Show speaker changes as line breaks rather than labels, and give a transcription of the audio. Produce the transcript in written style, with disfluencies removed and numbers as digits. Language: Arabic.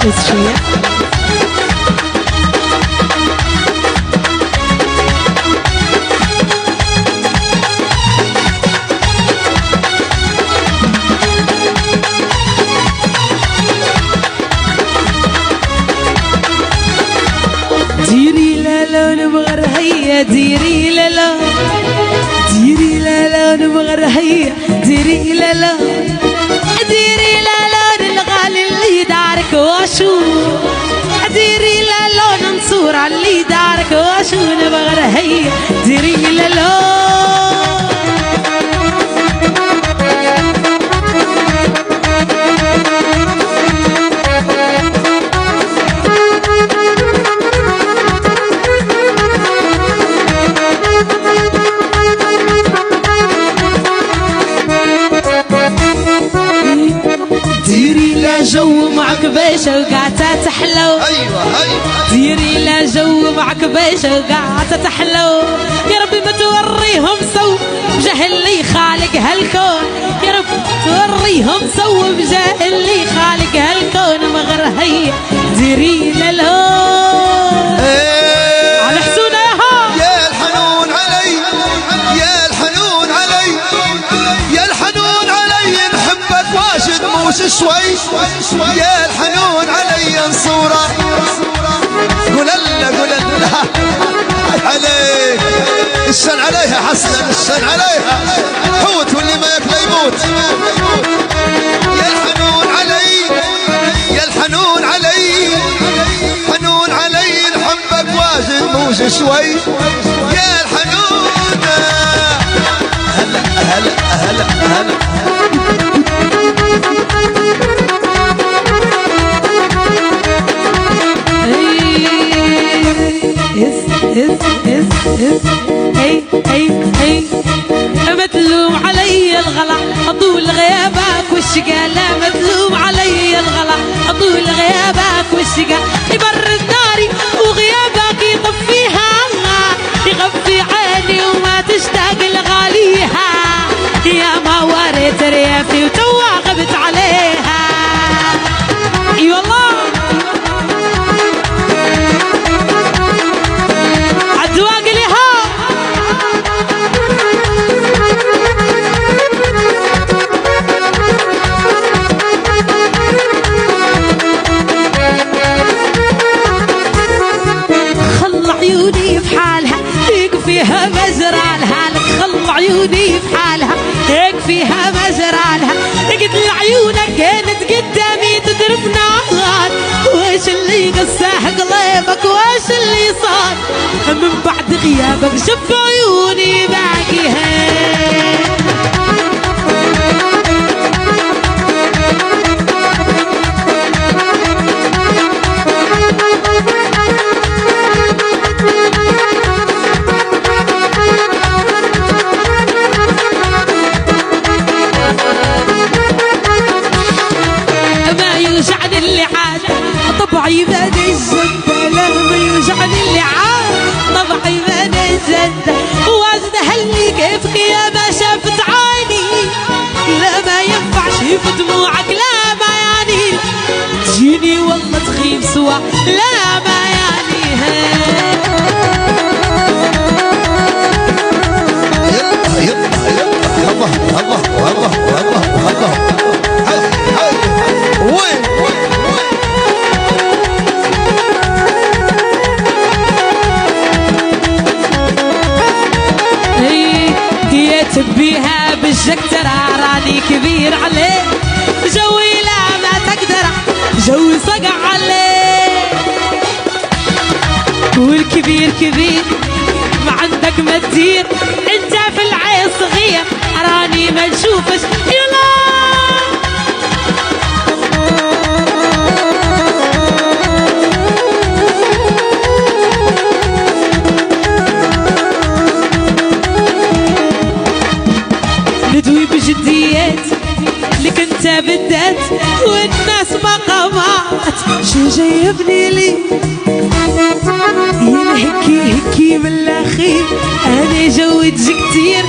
بس شوية. ديري لا لا نبغر هيا ديري لا لا ديري لا لا نبغر هيا ديري لا لا ديري لا لا الغالي اللي دارك واشو ديري لا لا ننصور على اللي دارك واشو نبغر هيا ديري لا لا جو معك بيشة وقاعدة تحلو.
ايوه
ديري لا جو معك بيشة وقاعدة تحلو. يا ربي ما توريهم سو بجاه اللي خالق هالكون. يا رب توريهم سو بجاه اللي خالق هالكون. مغر هيا ديري لا لا على حسونة
يا الحنون علي يا الحنون علي يا الحنون علي نحبك واجد موش شوي يا الحنون علي نصورة قول لها عليك الشن عليها حسنا الشن عليها حوت واللي ما ياكل يموت يا الحنون علي يا الحنون علي حنون علي نحبك واجد موش شوي يا الحنون هلا هلا هلا هلا
متلوم علي الغلا طول غيابك والشقا لا متلوم علي الغلا طول غيابك والشقا يبرد ناري وغيابك يطفيها يغفي عيني وما تشتاق لغاليها يا ما وريت ريفي وتوا غبت عليها اي والله فيها مزرالها لك خل عيوني في حالها هيك فيها مزرالها قد لعيونك كانت قدامي تضرب نار وايش اللي قساه قلبك وايش اللي صار من بعد غيابك شف عيوني باقيها طبعي ما نزلت لا ما يوجعني اللي عاد طبعي ما نزلت وازد هلي كيف يا ما شافت عيني لا ما ينفعش في دموعك لا ما يعني تجيني والله تخيب سوا لا ما يعني
يلا الله والله والله والله وين
بيها بالشكتر راني كبير عليه جوي لا ما تقدر جوي صقع عليه والكبير كبير ما عندك ما تدير انت في العين صغير راني ما نشوفش يلا ندوي بجديات لك انت بالذات والناس مقامات شو جايبني لي هكي من الاخير انا جودت كتير